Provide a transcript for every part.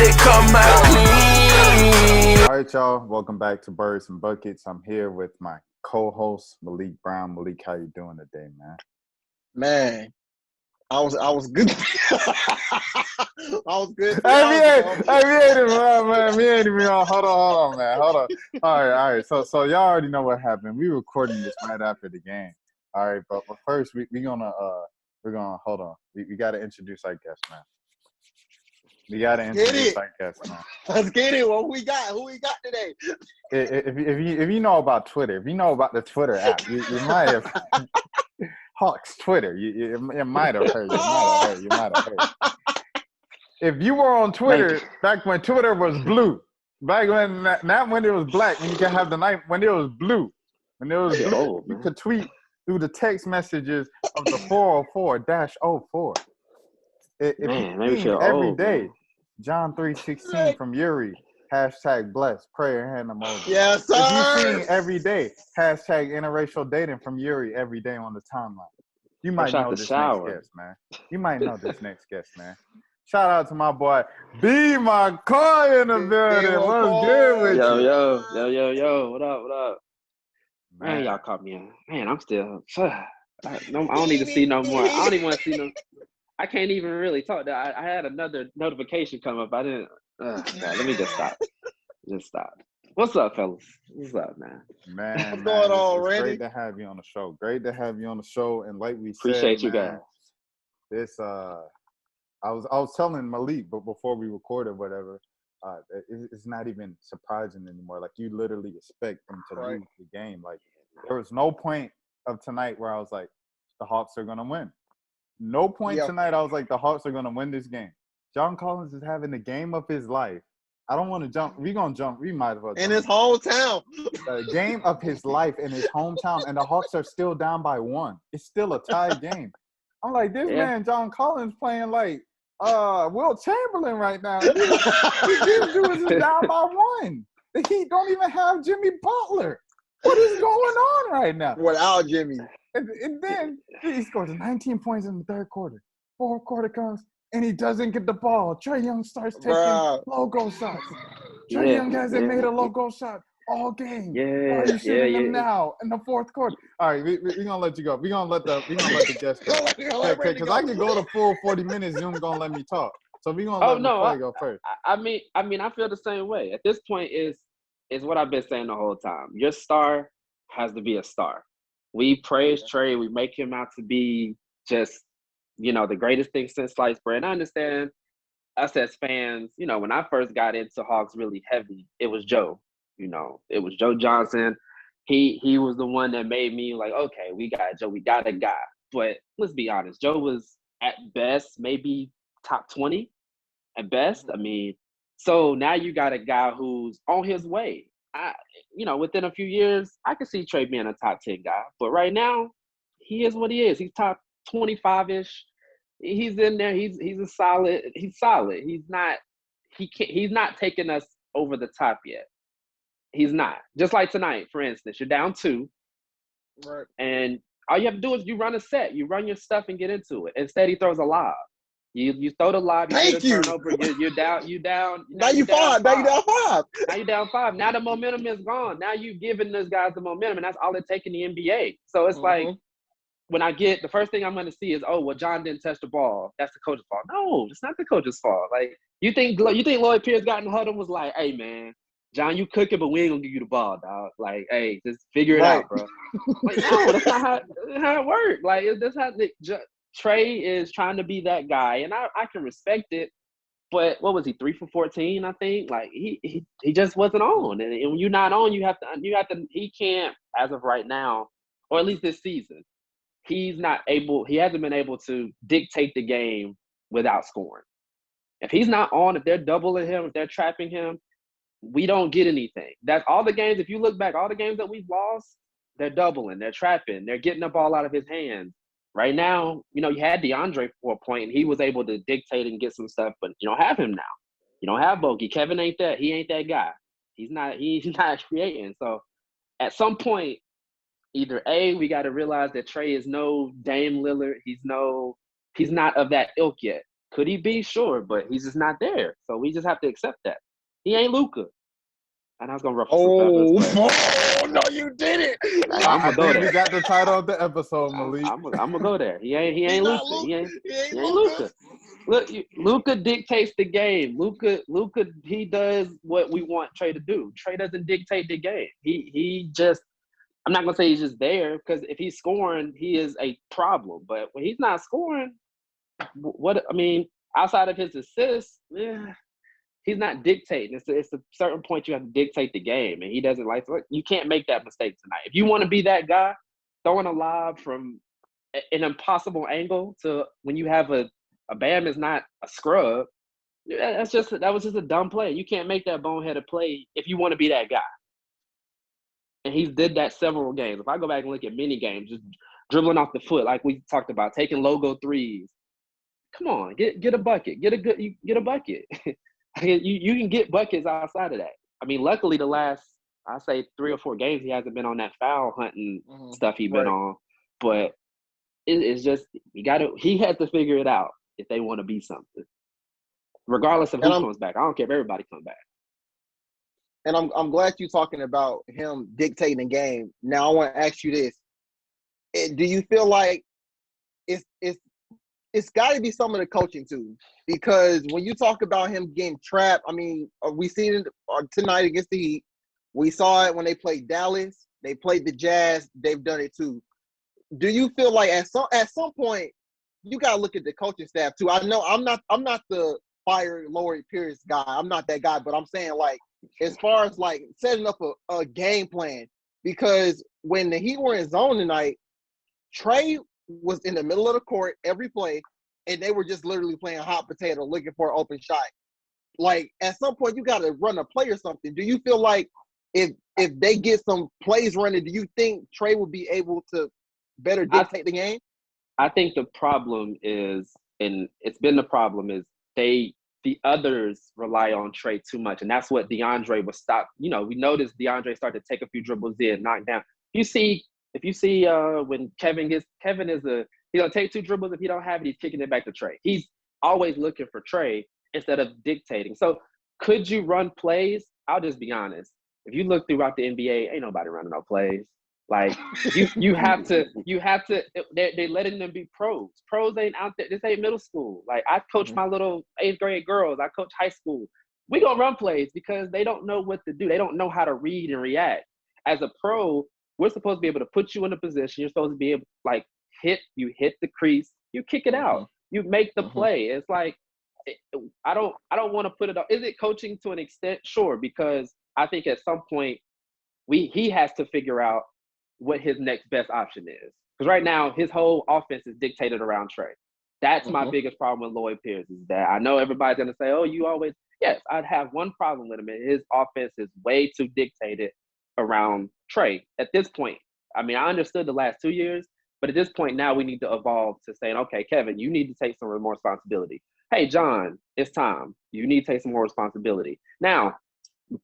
they come out clean. All right, y'all. Welcome back to Birds and Buckets. I'm here with my co-host Malik Brown. Malik, how you doing today, man? Man, I was good. I was good. Hey, we ain't even on, man. We ain't even on. Hold on, man. Hold on. All right. So y'all already know what happened. We recording this right after the game. All right, but first we're gonna hold on. We gotta introduce our guest, man. We gotta introduce our guest, man. Let's get it. What we got? Who we got today? If you know about Twitter, if you know about the Twitter app, you might have Hawks Twitter. It might have heard. You might have heard. If you were on Twitter back when Twitter was blue, back when not when it was black, when you could have the night when it was blue, you could tweet through the text messages of the 404-04. If you see every day, John 3:16 from Yuri, #blessed, prayer hand emoji. Yes, sir. If you seeing every day, #interracial dating from Yuri every day on the timeline, you might know this next guest, man. You might know this next guest, man. Shout out to my boy B McCoy in the building. What's good with you? Yo. What up? Man, y'all caught me in. Man, I'm still. I don't need to see no more. I don't even want to see no. I can't even really talk. I had another notification come up. I didn't. Let me just stop. What's up, fellas? What's up, man? What's going on, Randy? Great to have you on the show. And like we Appreciate said, you guys. This I was telling Malik, but before we recorded whatever, it's not even surprising anymore. Like, you literally expect them to lose the game. Like, there was no point of tonight where I was like, the Hawks are gonna win. No point tonight I was like, the Hawks are gonna win this game. John Collins is having the game of his life. I don't want to jump. We're gonna jump. We might as well. In his hometown. The game of his life in his hometown, and the Hawks are still down by 1. It's still a tied game. I'm like, this man, John Collins, playing like Will Chamberlain right now. This dude is down by 1. The Heat don't even have Jimmy Butler. What is going on right now? Without Jimmy. And then he scores 19 points in the third quarter. Fourth quarter comes, and he doesn't get the ball. Trae Young starts taking logo shots. Trae Young hasn't made a logo shot all game. Why are you shooting them now in the fourth quarter? All right, we're gonna let you go. We're gonna let the guest go. Because I can go the full 40 minutes. Zoom gonna let me talk. So we're gonna let McCoy go first. I mean, I feel the same way. At this point, is what I've been saying the whole time. Your star has to be a star. We praise Trae. We make him out to be just, the greatest thing since sliced bread. And I understand us as fans, when I first got into Hawks really heavy, it was Joe. It was Joe Johnson. He was the one that made me like, okay, we got Joe. We got a guy. But let's be honest. Joe was at best maybe top 20 at best. I mean, so now you got a guy who's on his way. Within a few years, I could see Trae being a top 10 guy. But right now, he is what he is. He's top 25-ish. He's in there. He's solid. He's not taking us over the top yet. He's not. Just like tonight, for instance, you're down 2. Right. And all you have to do is you run a set. You run your stuff and get into it. Instead, he throws a lob. You throw the lob, you get a turnover, you're down. Now you down 5. Now you're down 5. Now the momentum is gone. Now you've given those guys the momentum, and that's all it takes in the NBA. So it's like, when I get, the first thing I'm going to see is, John didn't touch the ball. That's the coach's fault. No, it's not the coach's fault. Like, you think Lloyd Pierce got in the huddle and was like, hey, man, John, you cooking, but we ain't going to give you the ball, dog. Like, hey, just figure it out, bro. Like, no, that's not how it works. Like, that's how Trae is trying to be that guy, and I can respect it. But what was he, 3 for 14? I think like he just wasn't on, and when you're not on, you have to. He can't, as of right now, or at least this season, he hasn't been able to dictate the game without scoring. If he's not on, if they're doubling him, if they're trapping him, we don't get anything. That's all the games. If you look back, all the games that we've lost, they're doubling, they're trapping, they're getting the ball out of his hands. Right now, you had DeAndre for a point, and he was able to dictate and get some stuff, but you don't have him now. You don't have Bogey. Kevin ain't that. He ain't that guy. He's not creating. So at some point, either A, we got to realize that Trae is no Dame Lillard. He's not of that ilk yet. Could he be? Sure, but he's just not there. So we just have to accept that. He ain't Luka. And I was gonna ruffle some feathers. Oh, no, you did it. I'm I gonna go think we there. got the title of the episode, Malik. I'm gonna go there. He ain't not Luka. He ain't Luka. Luka. Look, Luka dictates the game. Luka, he does what we want Trae to do. Trae doesn't dictate the game. He just. I'm not gonna say he's just there because if he's scoring, he is a problem. But when he's not scoring, outside of his assists, he's not dictating. It's a certain point you have to dictate the game, and he doesn't like. You can't make that mistake tonight. If you want to be that guy, throwing a lob from an impossible angle to when you have a Bam is not a scrub. That was just a dumb play. You can't make that boneheaded play if you want to be that guy. And he's did that several games. If I go back and look at many games, just dribbling off the foot, like we talked about, taking logo threes. Come on, get a bucket. Get a bucket. you can get buckets outside of that. I mean, luckily the last, I say 3 or 4 games, he hasn't been on that foul hunting stuff he's been on. But it's just he has to figure it out if they want to be something. Regardless of who comes back. I don't care if everybody comes back. And I'm glad you're talking about him dictating the game. Now I want to ask you this: do you feel like it's got to be some of the coaching too? Because when you talk about him getting trapped, I mean, we seen it tonight against the Heat. We saw it when they played Dallas. They played the Jazz. They've done it too. Do you feel like at some point you got to look at the coaching staff too? I know I'm not the fire Laurie Pierce guy. I'm not that guy, but I'm saying like, as far as like setting up a game plan, because when the Heat were in zone tonight, Trae was in the middle of the court every play, and they were just literally playing hot potato, looking for an open shot. Like at some point, you got to run a play or something. Do you feel like if they get some plays running, do you think Trae will be able to better dictate the game? I think the problem is, and it's been the problem, is the others rely on Trae too much. And that's what DeAndre was stopped. You know, we noticed DeAndre started to take a few dribbles in, knock down. If you see when Kevin is he's gonna take 2 dribbles. If he don't have it, he's kicking it back to Trae. He's always looking for Trae instead of dictating. So could you run plays? I'll just be honest. If you look throughout the NBA, ain't nobody running no plays. Like you have to. They're letting them be pros. Pros ain't out there. This ain't middle school. Like I coach my little 8th grade girls. I coach high school. We gonna run plays because they don't know what to do. They don't know how to read and react. As a pro, we're supposed to be able to put you in a position. You're supposed to be able like hit the crease. You kick it out. You make the play. It's like I don't want to put it up. Is it coaching to an extent? Sure, because I think at some point he has to figure out what his next best option is. Because right now, his whole offense is dictated around Trae. That's my biggest problem with Lloyd Pierce is that I know everybody's going to say, oh, you always – yes, I'd have one problem with him. And his offense is way too dictated around Trae at this point. I mean, I understood the last 2 years, but at this point now we need to evolve to saying, okay, Kevin, you need to take some more responsibility. Hey, John, it's time. You need to take some more responsibility. Now,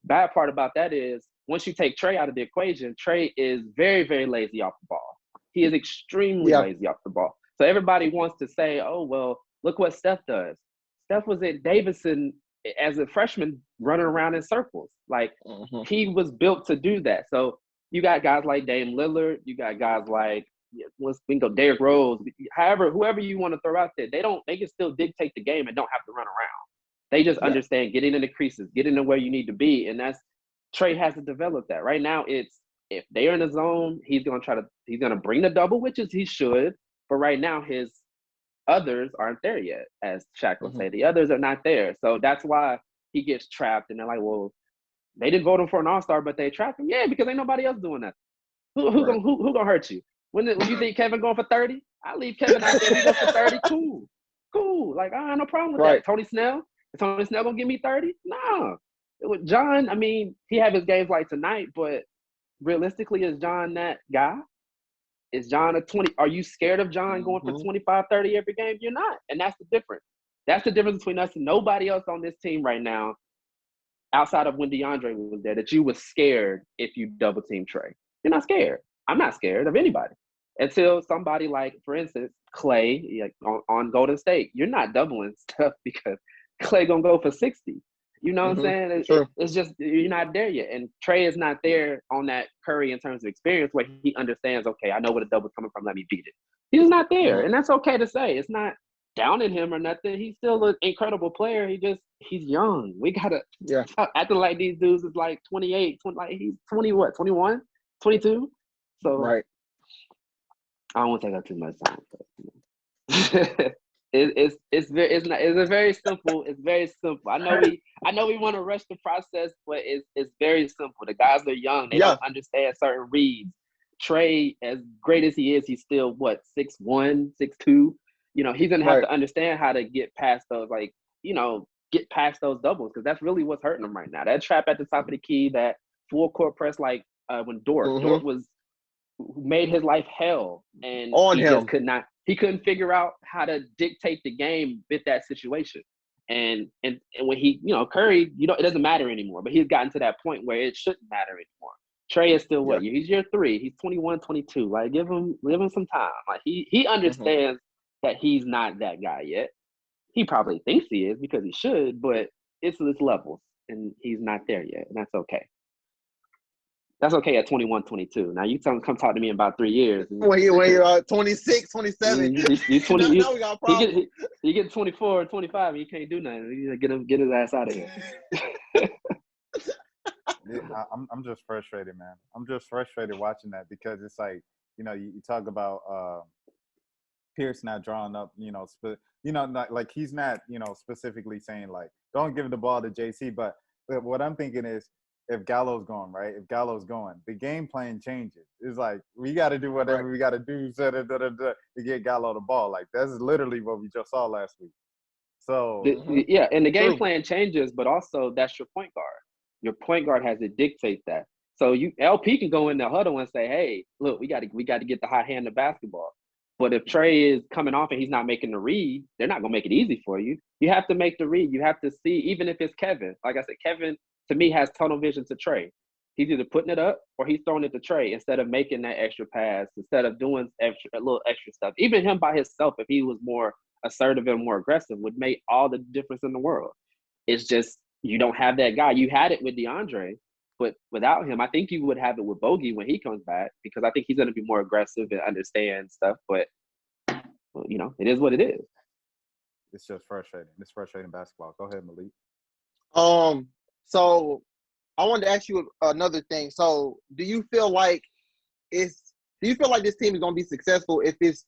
bad part about that is once you take Trae out of the equation, Trae is very, very lazy off the ball. He is extremely lazy off the ball. So everybody wants to say, oh, well, look what Steph does. Steph was at Davidson as a freshman running around in circles. Like, he was built to do that. So you got guys like Dame Lillard. You got guys like, we can go Derrick Rose. However, whoever you want to throw out there, they can still dictate the game and don't have to run around. They just understand getting in the creases, getting to where you need to be. And that's Trae has to develop that. Right now, it's if they're in the zone, he's gonna bring the double, which is he should. But right now, his others aren't there yet, as Shaq would say. The others are not there. So that's why he gets trapped. And they're like, well, they didn't vote him for an all-star, but they trapped him. Yeah, because ain't nobody else doing that. Who gonna hurt you? When you think Kevin going for 30? I'll leave Kevin out there. He goes for 30. Cool. Like, I have no problem with that. Tony Snell? Is Tony Snell gonna give me 30? No. John, I mean, he had his games like tonight, but realistically, is John that guy? Is John a 20? Are you scared of John going for 25, 30 every game? You're not. And that's the difference. That's the difference between us and nobody else on this team right now, outside of when DeAndre was there, that you was scared if you double team Trae. You're not scared. I'm not scared of anybody. Until somebody like, for instance, Clay, like on Golden State, you're not doubling stuff because Clay gonna go for 60. You know what I'm saying? Sure. It's just you're not there yet. And Trae is not there on that Curry in terms of experience where he understands, okay, I know where the double's coming from, let me beat it. He's not there. And that's okay to say. It's not downing him or nothing. He's still an incredible player. He's young. We gotta stop acting like these dudes is like 28, 20, like he's 20 what, 21, 22? So Right. I don't want to take up too much time. But, it's very simple. It's very simple. I know we want to rush the process, but it's very simple. The guys are young. They don't understand certain reads. Trae, as great as he is, he's still what, 6'1", 6'2". You know, he's gonna have to understand how to get past those, like, you know, get past those doubles, because that's really what's hurting him right now. That trap at the top of the key, that full court press, like when Dort was made his life hell, and just couldn't figure out how to dictate the game with that situation. And when he, you know, Curry, you know, it doesn't matter anymore, but he's gotten to that point where it shouldn't matter anymore. Trae is still what? He's year 3. He's 21, 22. Like, give him some time. Like, he understands that he's not that guy yet. He probably thinks he is because he should, but it's levels, and he's not there yet, and that's okay. That's okay at 21, 22. Now you come talk to me in about 3 years. When you're 26, 27. He's 20. Now we got a problem. He get 24 or 25, and he can't do nothing. You gotta get his ass out of here. I'm just frustrated, man. I'm just frustrated watching that, because it's like, you know, you talk about Pierce not drawing up, you know, not like he's not, you know, specifically saying like, don't give the ball to JC, but what I'm thinking is, if Gallo's going, right? If Gallo's going, the game plan changes. It's like, we got to do whatever we got to do to get Gallo the ball. Like, that's literally what we just saw last week. So and the game plan changes, but also that's your point guard. Your point guard has to dictate that. So LP can go in the huddle and say, "Hey, look, we got to get the hot hand of basketball." But if Trae is coming off and he's not making the read, they're not gonna make it easy for you. You have to make the read. You have to see, even if it's Kevin. Like I said, Kevin, to me, has tunnel vision to Trae. He's either putting it up or he's throwing it to Trae instead of making that extra pass, instead of doing a little extra stuff. Even him by himself, if he was more assertive and more aggressive, would make all the difference in the world. It's just, you don't have that guy. You had it with DeAndre, but without him, I think you would have it with Bogey when he comes back, because I think he's going to be more aggressive and understand stuff. But, well, you know, it is what it is. It's just frustrating. It's frustrating basketball. Go ahead, Malik. So I wanted to ask you another thing. So do you feel like this team is going to be successful if it's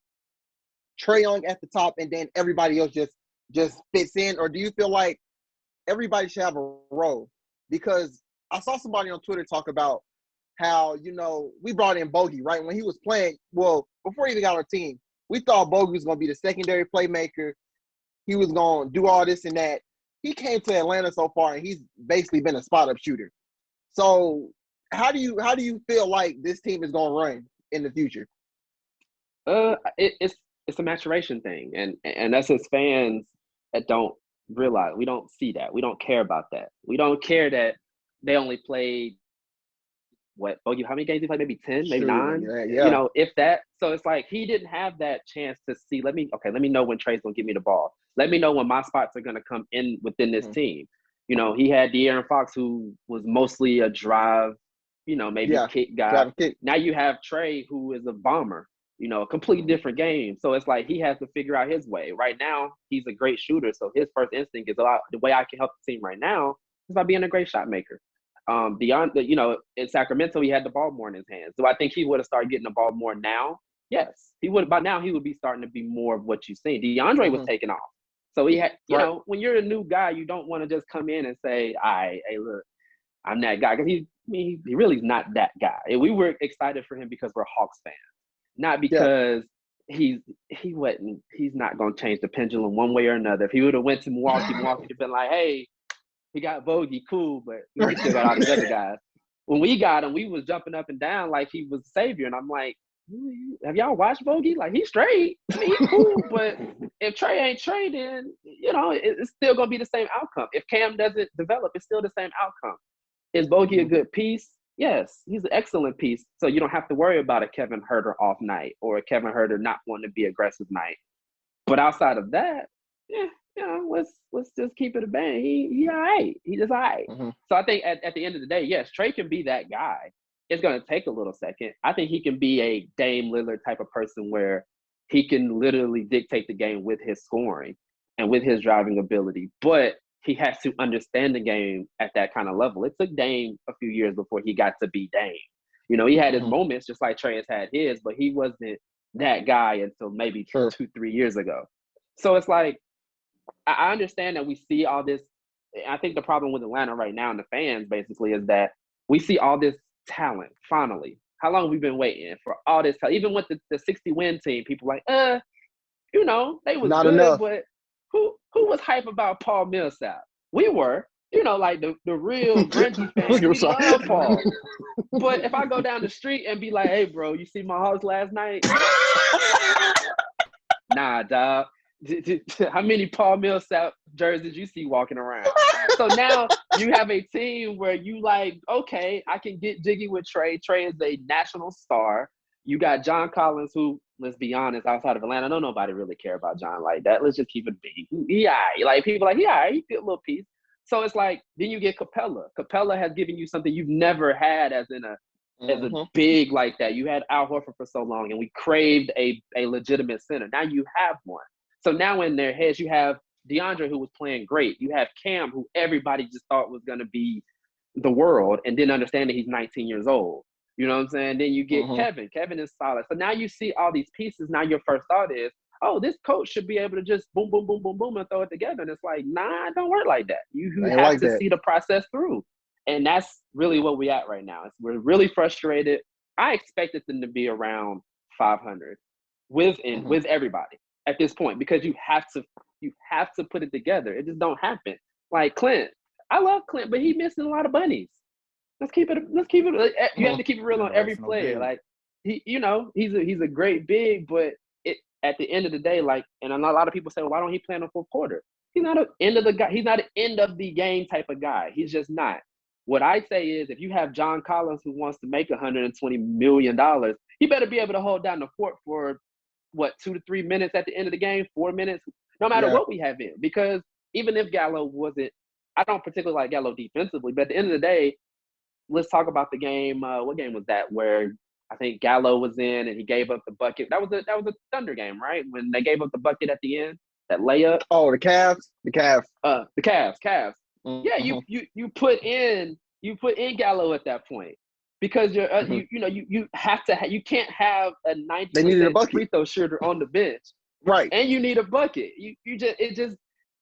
Trae Young at the top and then everybody else just fits in? Or do you feel like everybody should have a role? Because I saw somebody on Twitter talk about how, you know, we brought in Bogey, right? When he was playing, well, before he even got on our team, we thought Bogey was going to be the secondary playmaker. He was going to do all this and that. He came to Atlanta so far, and he's basically been a spot-up shooter. So how do you feel like this team is going to run in the future? It's a maturation thing, and us as fans that don't realize, we don't see that. We don't care about that. We don't care that they only played Bogey, how many games he played? Maybe 10, maybe 9. Yeah. You know, if that. So it's like he didn't have that chance to see. Let me know when Trae's gonna give me the ball. Let me know when my spots are gonna come in within this team. You know, he had De'Aaron Fox, who was mostly a drive, you know, maybe kick guy. Now you have Trae, who is a bomber. You know, a completely different game. So it's like he has to figure out his way. Right now, he's a great shooter. So his first instinct is the way I can help the team right now is by being a great shot maker. Beyond the, you know, in Sacramento, he had the ball more in his hands. Do I think he would have started getting the ball more now? Yes, he would. By now, he would be starting to be more of what you've seen. DeAndre was taking off. So he had, you know, when you're a new guy, you don't want to just come in and say, "Hey, look, I'm that guy," because he really is not that guy. And we were excited for him because we're Hawks fans, not because he's not going to change the pendulum one way or another. If he would have went to Milwaukee would have been like, "Hey, he got Bogey, cool, but we still got all these other guys." When we got him, we was jumping up and down like he was the savior. And I'm like, have y'all watched Bogey? Like, he's straight. I mean, he's cool, but if Trae ain't Trae, then, you know, it's still going to be the same outcome. If Cam doesn't develop, it's still the same outcome. Is Bogey a good piece? Yes, he's an excellent piece. So you don't have to worry about a Kevin Huerter off night or a Kevin Huerter not wanting to be aggressive night. But outside of that, yeah, let's just keep it a bang. He all right. He just all right. Mm-hmm. So I think at the end of the day, yes, Trae can be that guy. It's going to take a little second. I think he can be a Dame Lillard type of person where he can literally dictate the game with his scoring and with his driving ability. But he has to understand the game at that kind of level. It took Dame a few years before he got to be Dame. You know, he had his moments just like Trae has had his, but he wasn't that guy until maybe 2-3 years ago. So it's like, I understand that we see all this. I think the problem with Atlanta right now and the fans basically is that we see all this talent finally. How long have we been waiting for all this talent? Even with the 60-win team, people like, you know, they was Not good, enough. but who was hype about Paul Millsap? We were, you know, like the real grungy fans. We love Paul. But if I go down the street and be like, hey, bro, you see my Hawks last night? Nah, dog. How many Paul Millsap jerseys you see walking around? So now you have a team where you like, okay, I can get jiggy with Trae. Trae is a national star. You got John Collins, who, let's be honest, outside of Atlanta, don't nobody really care about John like that. Let's just keep it big. Yeah, like people like, yeah, he get a little piece. So it's like, then you get Capella. Capella has given you something you've never had as a big like that. You had Al Horford for so long, and we craved a legitimate center. Now you have one. So now in their heads, you have DeAndre, who was playing great. You have Cam, who everybody just thought was going to be the world and didn't understand that he's 19 years old. You know what I'm saying? Then you get Kevin. Kevin is solid. So now you see all these pieces. Now your first thought is, oh, this coach should be able to just boom, boom, boom, boom, boom, and throw it together. And it's like, nah, it don't work like that. You have like to that. see the process through. And that's really what we at right now. We're really frustrated. I expected them to be around 500 with everybody at this point, because you have to put it together. It just don't happen. Like Clint, I love Clint, but he missing a lot of bunnies. Let's keep it. You have to keep it real on every player. Big. Like he's a great big, but at the end of the day, like, and a lot of people say, well, why don't he play in the fourth quarter? He's not an end of the guy. He's not an end of the game type of guy. He's just not. What I say is, if you have John Collins who wants to make $120 million, he better be able to hold down the fort for 2 to 3 minutes at the end of the game, 4 minutes, no matter what we have in. Because even if Gallo wasn't, I don't particularly like Gallo defensively, but at the end of the day, let's talk about the game. What game was that? Where I think Gallo was in and he gave up the bucket. That was a Thunder game, right? When they gave up the bucket at the end, that layup. Oh, the Cavs. The Cavs. Yeah, you put in Gallo at that point, because you're you have to you can't have a 90% free throw shooter on the bench, right? And you need a bucket.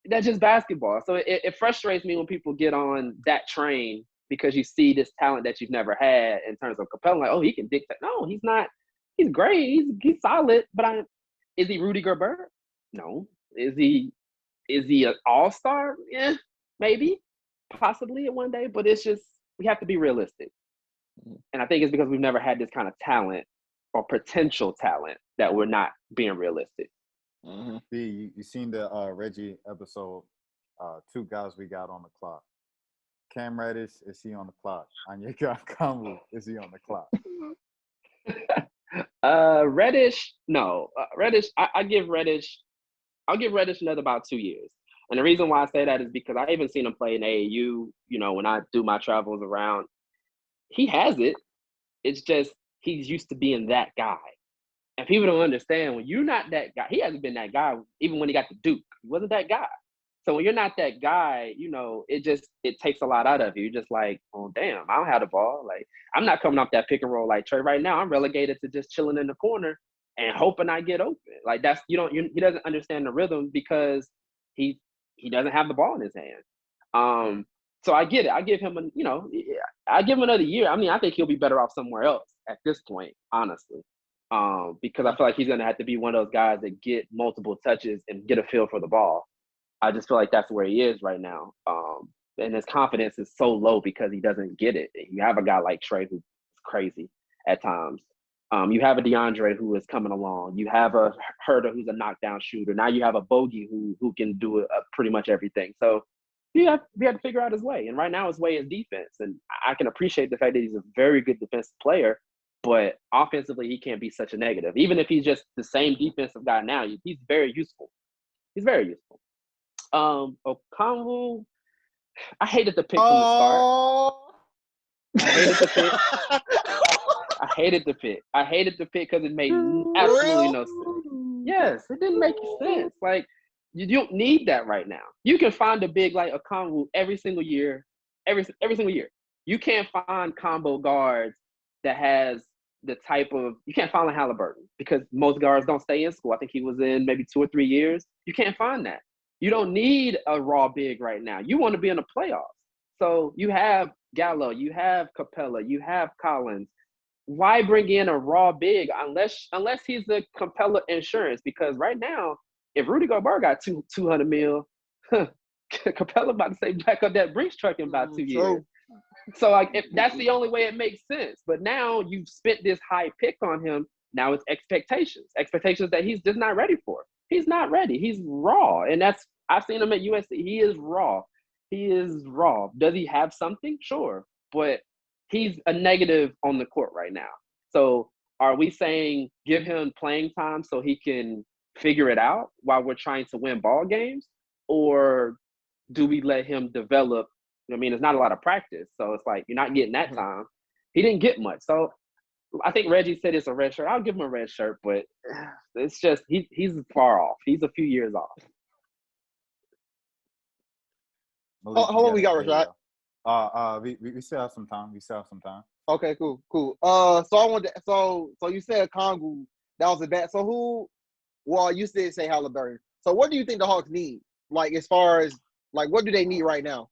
That's just basketball. So it frustrates me when people get on that train, because you see this talent that you've never had in terms of Capella. Like, oh, he can dictate. No, he's not. He's great. He's solid. But is he Rudy Gobert? No. Is he an all-star? Yeah, maybe, possibly one day. But it's just, we have to be realistic. And I think it's because we've never had this kind of talent or potential talent that we're not being realistic. You seen the Reggie episode? 2 guys we got on the clock. Cam Reddish, is he on the clock? Anya Kambu, is he on the clock? Reddish, no. Reddish, I'll give Reddish another about 2 years. And the reason why I say that is because I even seen him play in AAU, when I do my travels around. He has it. It's just he's used to being that guy. And people don't understand, when you're not that guy, he hasn't been that guy even when he got to Duke. He wasn't that guy. So when you're not that guy, it takes a lot out of you. You're just like, oh, damn, I don't have the ball. Like, I'm not coming off that pick and roll like Trae right now. I'm relegated to just chilling in the corner and hoping I get open. Like, he doesn't understand the rhythm, because he doesn't have the ball in his hand. So I get it. I give him I give him another year. I mean, I think he'll be better off somewhere else at this point, honestly. Because I feel like he's going to have to be one of those guys that get multiple touches and get a feel for the ball. I just feel like that's where he is right now. And his confidence is so low because he doesn't get it. You have a guy like Trae who's crazy at times. You have a DeAndre who is coming along. You have a Huerter who's a knockdown shooter. Now you have a Bogey who can do pretty much everything. So, he had to figure out his way. And right now his way is defense. And I can appreciate the fact that he's a very good defensive player, but offensively he can't be such a negative. Even if he's just the same defensive guy now, he's very useful. He's very useful. Okongwu, I hated the pick from the start. I hated the pick. I hated the pick because it made absolutely no sense. Yes, it didn't make sense. Like, you don't need that right now. You can find a big like Okongwu every single year. Every single year. You can't find combo guards that has the type of – you can't find a Halliburton because most guards don't stay in school. I think he was in maybe 2 or 3 years. You can't find that. You don't need a raw big right now. You want to be in the playoffs. So you have Gallo, you have Capella, you have Collins. Why bring in a raw big unless he's the Capella insurance? Because right now, if Rudy Gobert got $200 million, Capella about to say back up that Brinks truck in about 2 years. So like, if that's the only way it makes sense. But now you've spent this high pick on him. Now it's expectations that he's just not ready for. He's not ready. He's raw, and I've seen him at USC. He is raw. Does he have something? Sure, but he's a negative on the court right now. So are we saying give him playing time so he can figure it out while we're trying to win ball games? Or do we let him develop? I mean, it's not a lot of practice. So it's like, you're not getting that time. He didn't get much. So I think Reggie said it's a red shirt. I'll give him a red shirt, but it's just he's far off. He's a few years off. How long we got, Rashad? We still have some time. Okay, cool. So I wanted to, so you said Kongu, that was a bad. So who? Well, you said say Halliburton. So what do you think the Hawks need? Like, as far as like, what do they need right now?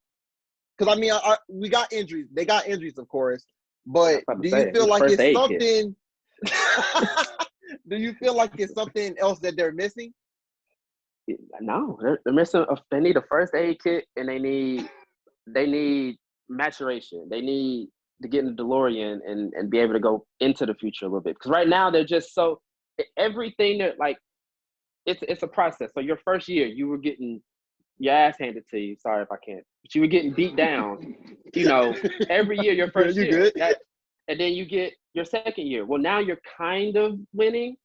Because I mean, we got injuries. They got injuries, of course. But do you feel like it's something? Do you feel like it's something else that they're missing? No, they're missing. They need a first aid kit, and they need maturation. They need to get in the DeLorean and be able to go into the future a little bit. Because right now they're just so everything that like it's a process. So your first year, you were getting your ass handed to you. Sorry if I can't, but you were getting beat down. Every year your first year, and then you get your second year. Well, now you're kind of winning,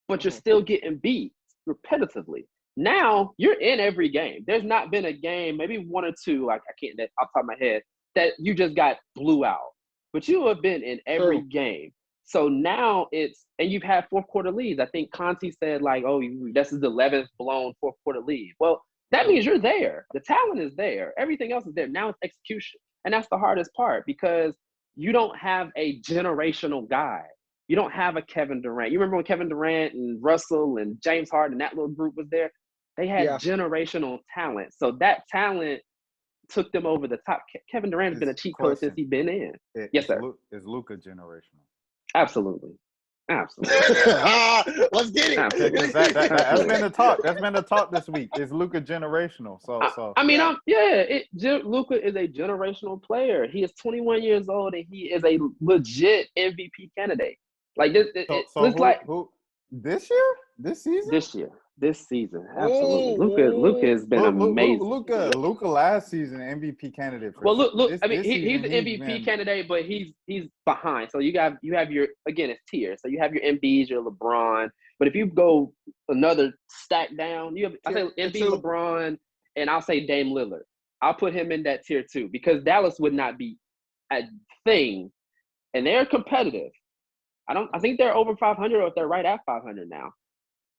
but you're still getting beat repetitively. Now you're in every game. There's not been a game, maybe 1 or 2, like I can't off the top of my head, that you just got blew out. But you have been in every game. So now and you've had fourth quarter leads. I think Conti said like, oh, this is the 11th blown fourth quarter lead. Well, that means you're there. The talent is there. Everything else is there. Now it's execution. And that's the hardest part because you don't have a generational guy. You don't have a Kevin Durant. You remember when Kevin Durant and Russell and James Harden, that little group was there? They had generational talent. So that talent took them over the top. Kevin Durant has been a cheat code since he's been in. Yes, sir. Is Luka generational? Absolutely. Let's get it. That's been the talk. That's been the talk this week. Is Luka generational? I mean, Luka is a generational player. He is 21 years old and he is a legit MVP candidate. Like this, who this year? This season? This season, absolutely. Luka has been amazing. Luka last season MVP candidate. He's an MVP candidate, but he's behind. So you have your, again, it's tiers. So you have your Embiid, your LeBron. But if you go another stack down, I say Embiid, LeBron, and I'll say Dame Lillard. I'll put him in that tier too because Dallas would not be a thing, and they're competitive. I think they're over 500 or if they're right at 500 now.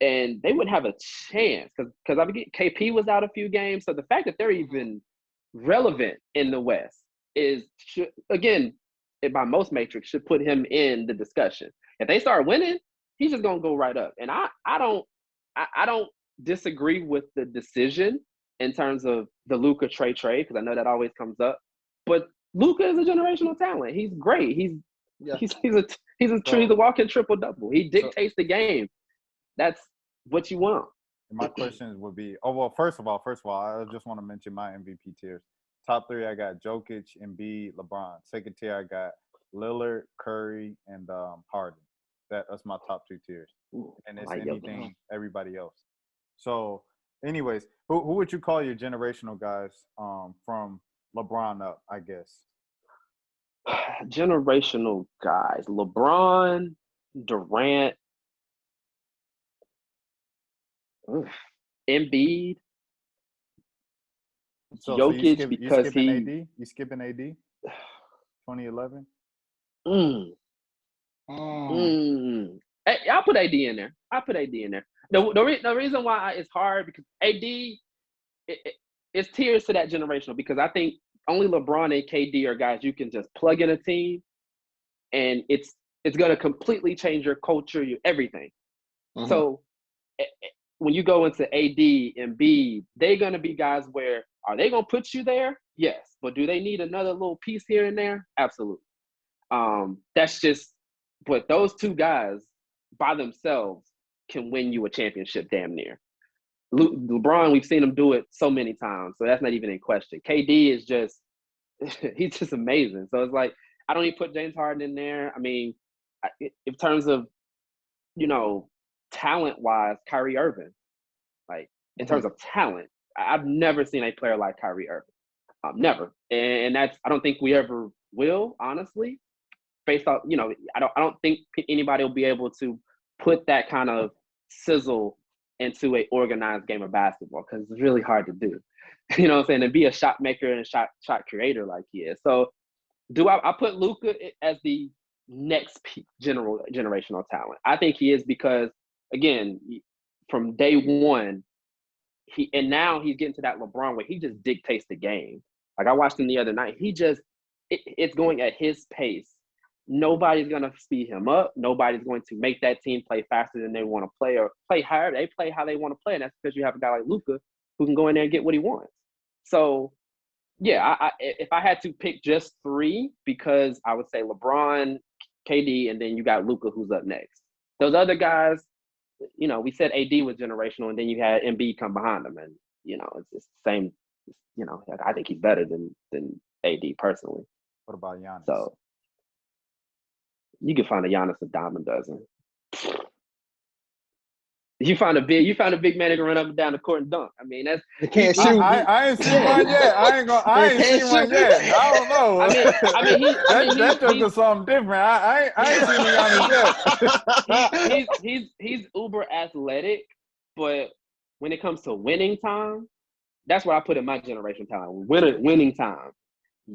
And they wouldn't have a chance because I mean, KP was out a few games. So the fact that they're even relevant in the West again, by most metrics, should put him in the discussion. If they start winning, he's just gonna go right up. And I don't disagree with the decision in terms of the Luka Trae trade because I know that always comes up. But Luka is a generational talent. He's great. He's a walking triple double. He dictates the game. That's what you want. My questions would be, first of all, I just want to mention my MVP tiers. Top 3, I got Jokic, Embiid, LeBron. Second tier, I got Lillard, Curry, and Harden. That's my top 2 tiers. And it's anything, everybody else. So Anyways, who would you call your generational guys from LeBron up, I guess? Generational guys: LeBron, Durant, Embiid, So Jokic, you because skipping he. AD? You skipping AD? 2011? Mm, Hey, I'll put AD in there. I'll put AD in there. The reason why it's hard because AD it's tiers to that generational because I think only LeBron and KD are guys you can just plug in a team and it's going to completely change your culture, your everything. Mhm. So when you go into AD and B, they're going to be guys where are they going to put you there? Yes, but do they need another little piece here and there? Absolutely. That's just, but those two guys by themselves can win you a championship damn near. LeBron, we've seen him do it so many times, so that's not even in question. KD is just, he's just amazing. So it's like, I don't even put James Harden in there. I mean, in terms of, talent-wise, Kyrie Irving, like in terms of talent, I've never seen a player like Kyrie Irving. Never. And that's, I don't think we ever will, honestly. Based off, I don't think anybody will be able to put that kind of sizzle into a organized game of basketball because it's really hard to do. You know what I'm saying? And be a shot maker and shot creator like he is. So I put Luka as the next generational talent? I think he is because again, from day one, now he's getting to that LeBron where he just dictates the game. Like I watched him the other night. It's going at his pace. Nobody's going to speed him up. Nobody's going to make that team play faster than they want to play or play higher. They play how they want to play. And that's because you have a guy like Luka who can go in there and get what he wants. So, yeah, if I had to pick just three, because I would say LeBron, KD, and then you got Luka who's up next. Those other guys, we said AD was generational, and then you had Embiid come behind him. And, it's the same, I think he's better than AD personally. What about Giannis? So, you can find a Giannis a dime a dozen. You find a big man that can run up and down the court and dunk. I mean, that's they can't shoot. I ain't seen one yet. I ain't seen one yet. I don't know. That took us something different. I ain't seen Giannis yet. He's uber athletic, but when it comes to winning time, that's what I put in my generation talent. Winning time,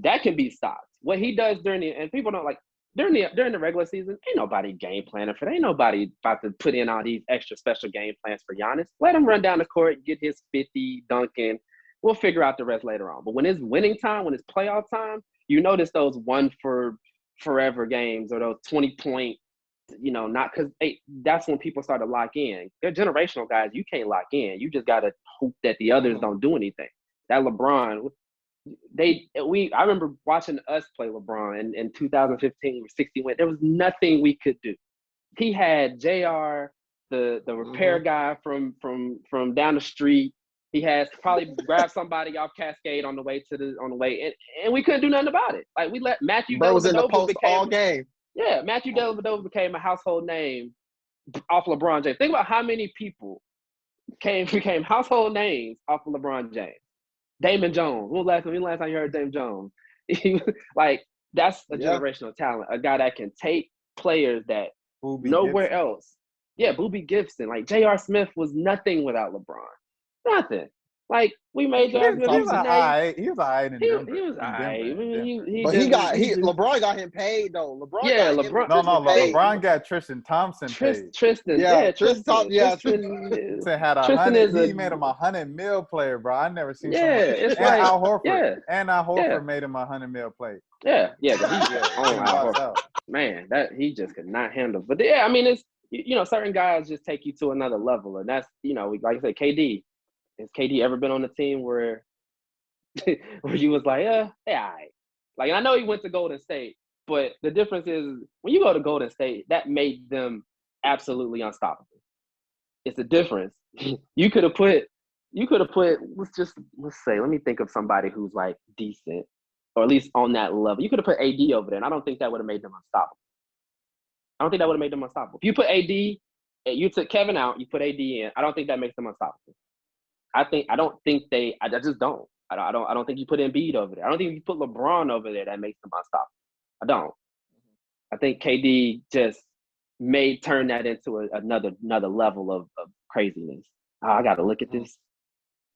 that can be stopped. What he does and people don't like. During the regular season, ain't nobody game planning for that. Ain't nobody about to put in all these extra special game plans for Giannis. Let him run down the court, get his 50, dunking. We'll figure out the rest later on. But when it's winning time, when it's playoff time, you notice those one for forever games or those 20-point, not because that's when people start to lock in. They're generational guys. You can't lock in. You just got to hope that the others don't do anything. That LeBron – I remember watching us play LeBron in 2015. We were 60 wins. There was nothing we could do. He had JR, the repair guy from down the street. He has probably grabbed somebody off Cascade on the way, and we couldn't do nothing about it. Like we let Matthew Dellavedova all game. Yeah, Matthew Dellavedova became a household name off LeBron James. Think about how many people became household names off of LeBron James. Damon Jones. When was the last time you heard Damon Jones? Like, that's a generational talent. A guy that can take players that nowhere else. Yeah, Boobie Gibson. Like, J.R. Smith was nothing without LeBron. Nothing. Like, we made J.R. Smith. He was all right. He was all right in Denver. He was all right. LeBron got him paid, though. LeBron got Tristan Thompson paid. Tristan had he made him $100 million player, bro. I never seen someone. Al Horford. Yeah. And Al Horford made him $100 million player. Yeah. Man, that he just could not handle. But yeah, I mean, it's certain guys just take you to another level, and that's like I said, KD. Has KD ever been on a team where you was like, all right. Like, and I know he went to Golden State, but the difference is when you go to Golden State, that made them absolutely unstoppable. It's a difference. You could have put, let me think of somebody who's like decent, or at least on that level. You could have put AD over there, and I don't think that would have made them unstoppable. If you put AD, you took Kevin out, you put AD in, I don't think that makes them unstoppable. I don't think they. I just don't. I don't think you put Embiid over there. I don't think you put LeBron over there. That makes them unstoppable. I don't. I think KD just may turn that into another level of craziness. Oh, I got to look at this.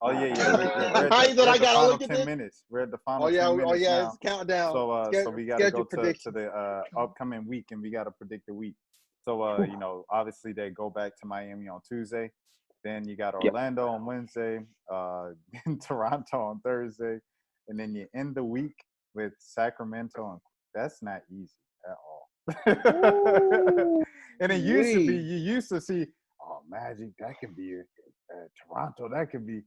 Oh yeah. We're How at you the, said we're I at the gotta final look at 10 this? minutes. We're at the final Oh yeah, 10 minutes now. it's countdown. So we got to go to predictions. the upcoming week, and we got to predict the week. So obviously they go back to Miami on Tuesday. Then you got Orlando on Wednesday, then Toronto on Thursday, and then you end the week with Sacramento. And that's not easy at all. And it used to be, you used to see, oh, Magic, that can be Toronto, that could be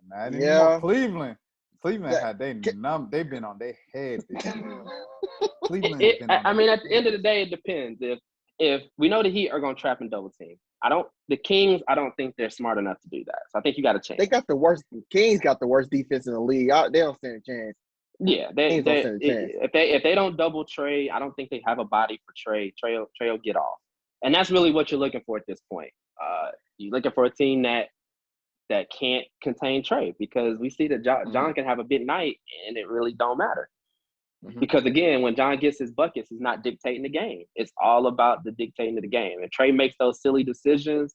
not anymore. Cleveland had they've been on their head this year. Cleveland's been on I mean, at the end of the day, it depends. If we know the Heat are going to trap and double team, the Kings, I don't think they're smart enough to do that. So I think you got to change. They got the worst. Kings got the worst defense in the league. They don't stand a chance. Yeah, if they don't double Trae, I don't think they have a body for Trae. Trae will get off, and that's really what you're looking for at this point. You're looking for a team that can't contain Trae, because we see that John can have a big night and it really don't matter. Because again, when John gets his buckets, he's not dictating the game. It's all about the dictating of the game. And Trae makes those silly decisions,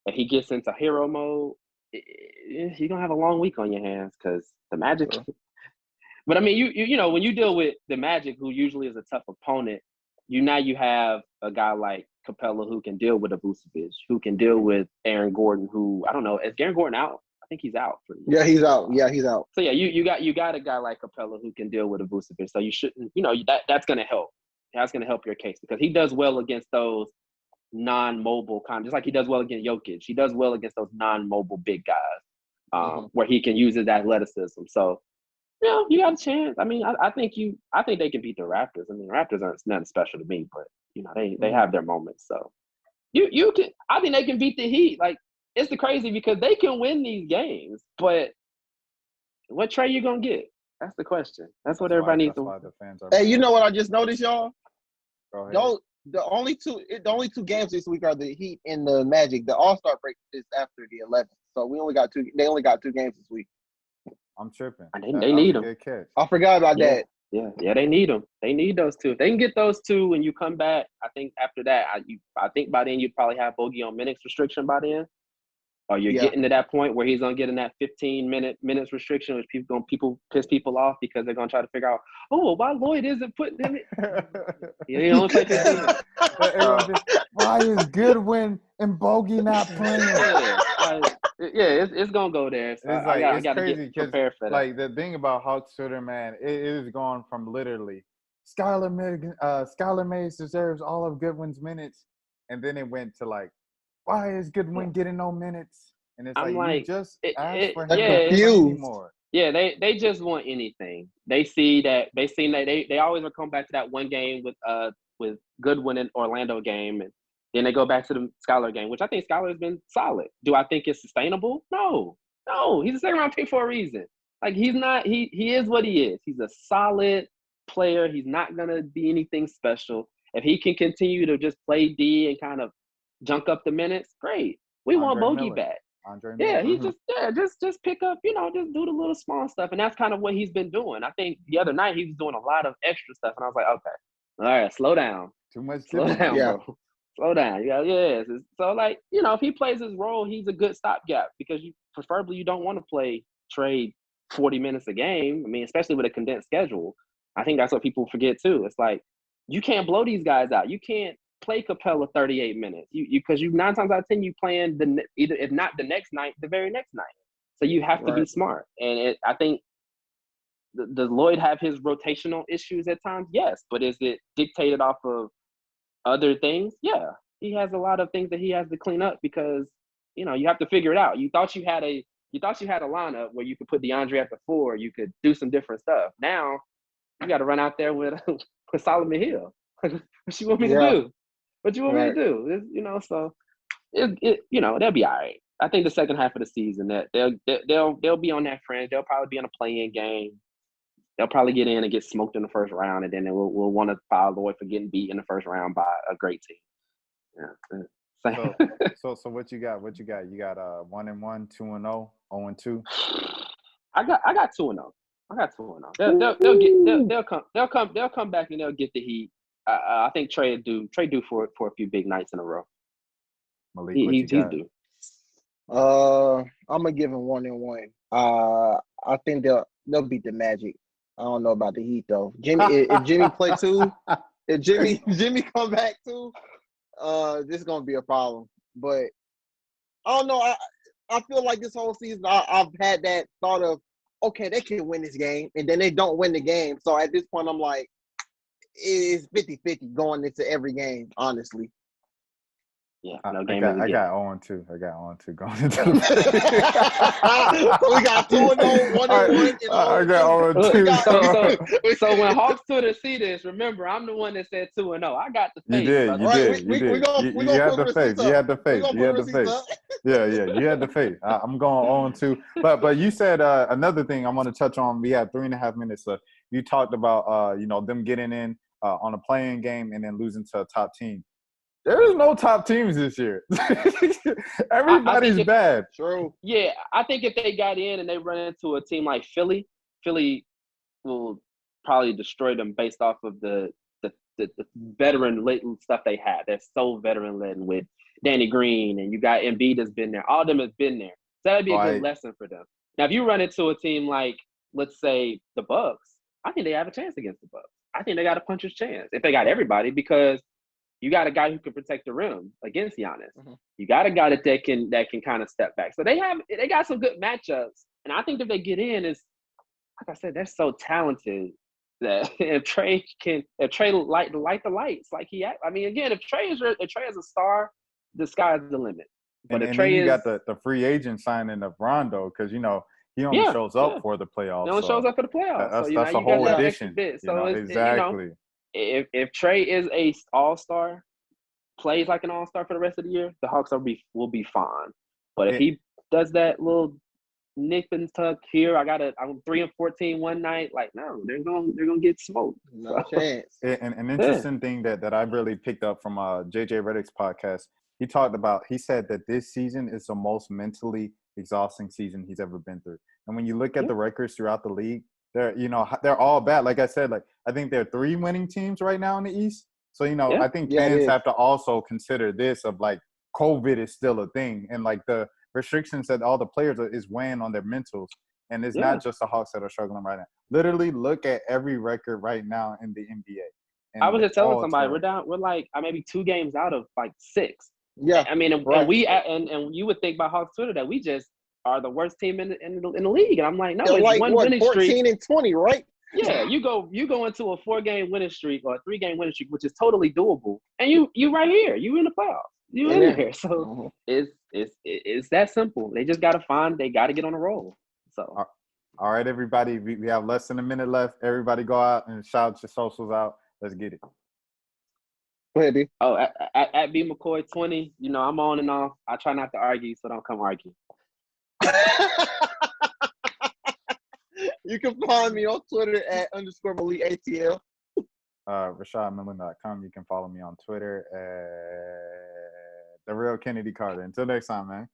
and he gets into hero mode, you're gonna have a long week on your hands, because the Magic. But I mean, you know, when you deal with the Magic, who usually is a tough opponent, you have a guy like Capella who can deal with a Vucevic, who can deal with Aaron Gordon, who, I don't know, is Aaron Gordon out? I think he's out. Yeah, he's out. Yeah, he's out. So yeah, you got a guy like Capella who can deal with a Vucevic. So you shouldn't, that's going to help. That's going to help your case, because he does well against those non-mobile just like he does well against Jokic. He does well against those non-mobile big guys, where he can use his athleticism. So, you got a chance. I mean, I think they can beat the Raptors. I mean, the Raptors aren't nothing special to me, but they have their moments. So you can. I think they can beat the Heat. Like, it's the crazy, because they can win these games, but what Trae you gonna get? That's the question. That's what everybody needs to. Hey, you know what I just noticed, y'all? Go ahead. The only two games this week are the Heat and the Magic. The All-Star break is after the 11th, so we only got two. They only got 2 games this week. I'm tripping. And they need them. Good catch. I forgot about that. Yeah, they need them. They need those 2. If they can get those 2 and you come back, I think after that, I think by then you'd probably have Bogey on minutes restriction by then. Or you're getting to that point where he's gonna get in that 15-minute restriction, which people piss people off, because they're gonna try to figure out, why Lloyd isn't putting him in. You don't take it. Why is Goodwin and Bogey not playing? It's gonna go there. So I gotta crazy, get prepared for that. Like, the thing about Hawks Twitter, man, it is gone from literally Skylar Mays deserves all of Goodwin's minutes, and then it went to like, why is Goodwin getting no minutes? And it's you just asked for him to play anymore. Yeah, they just want anything. They seen that they always will come back to that one game with Goodwin and Orlando game, and then they go back to the Skylar game, which I think Skylar has been solid. Do I think it's sustainable? No. He's a second round pick for a reason. Like, he's not. He is what he is. He's a solid player. He's not gonna be anything special. If he can continue to just play D and kind of junk up the minutes, great. We want Bogey back. He's just pick up, just do the little small stuff. And that's kind of what he's been doing. I think the other night he was doing a lot of extra stuff, and I was like, okay, all right, slow down. Too much. Slow down, bro. Slow down. So, like, if he plays his role, he's a good stopgap, because preferably you don't want to play Trae 40 minutes a game. I mean, especially with a condensed schedule. I think that's what people forget too. It's like, you can't blow these guys out. You can't play Capella 38 minutes. Because you 9 times out of 10 you playing either, if not the next night, the very next night. So you have to be smart. And I think, does Lloyd have his rotational issues at times? Yes. But is it dictated off of other things? Yeah. He has a lot of things that he has to clean up, because you have to figure it out. You thought you had a lineup where you could put DeAndre at the 4, you could do some different stuff. Now you got to run out there with Solomon Hill. What you want me to do? What you want me to do? So they'll be all right. I think the second half of the season that they'll be on that fringe. They'll probably be in a play-in game. They'll probably get in and get smoked in the first round, and then we'll want to file Lloyd for getting beat in the first round by a great team. Yeah. So what you got? What you got? You got 1-1, 2-0, 0-2. I got 2-0. I got 2-0. They'll come back and they'll get the heat. I think Trae due for a few big nights in a row. Malik, He's due. I'm gonna give him 1-1. I think they'll beat the Magic. I don't know about the Heat though. If Jimmy play too, if Jimmy come back too, this is gonna be a problem. But I don't know. I feel like this whole season I've had that thought of, okay, they can win this game, and then they don't win the game. So at this point, I'm like, it's 50-50 going into every game, honestly. Yeah, I got 0-2. I got 0-2 going into So we got 2-0, 1-1, and 0-2. I got 0-2. So when Hawks Twitter see this, remember I'm the one that said 2-0. I got the face. You did. brother. You Right, did. You had the face. You had the face. You had the face. Yeah. You had the face. I'm going 0-2. But you said another thing I want to touch on. We have 3.5 minutes left. You talked about them getting in on a playing game and then losing to a top team. There's no top teams this year. Everybody's bad. True. Yeah, I think if they got in and they run into a team like Philly will probably destroy them based off of the veteran laden stuff they have. They're so veteran laden with Danny Green, and you got Embiid that's been there. All of them has been there. So that'd be a good lesson for them. Now, if you run into a team like, let's say, the Bucks, I think they have a chance against the Bucks. I think they got a puncher's chance if they got everybody, because you got a guy who can protect the rim against Giannis. Mm-hmm. You got a guy that can kind of step back. So they got some good matchups, and I think if they get in, is like I said, they're so talented that if Trae light the lights like he. I mean, again, if Trae is a star, the sky's the limit. But if Trae got the free agent signing of Rondo, because he only shows up for the playoffs. He only shows up for the playoffs. That's a whole addition. So exactly. If Trae is a all-star, plays like an all-star for the rest of the year, the Hawks will be fine. But if he does that little nip and tuck here, I'm 3-14 one night, like, no, they're gonna get smoked. No chance. An interesting thing that I really picked up from JJ Redick's podcast, he said that this season is the most mentally exhausting season he's ever been through. And when you look at the records throughout the league, they're all bad. Like I said, I think there are 3 winning teams right now in the East. So, I think fans have to also consider this of like COVID is still a thing. And like the restrictions that all the players is weighing on their mentals. And it's not just the Hawks that are struggling right now. Literally look at every record right now in the NBA. And I was just telling somebody, we're like maybe 2 games out of like 6. Yeah. I mean, and you would think by Hawks Twitter that we just are the worst team in the league. And I'm like, no, it's like, one winning 14 streak. and 20, right? Yeah, you go into a 4-game winning streak or a 3-game winning streak, which is totally doable. And you right here. You in the playoffs. You in here. So it's that simple. They just gotta get on a roll. So all right, everybody. We have less than a minute left. Everybody go out and shout your socials out. Let's get it. Go ahead, B. Oh, at B McCoy 20, I'm on and off. I try not to argue, so don't come argue. You can find me on Twitter at _MalikATL. RashadMillen.com. You can follow me on Twitter at The Real Kennedy Carter. Until next time, man.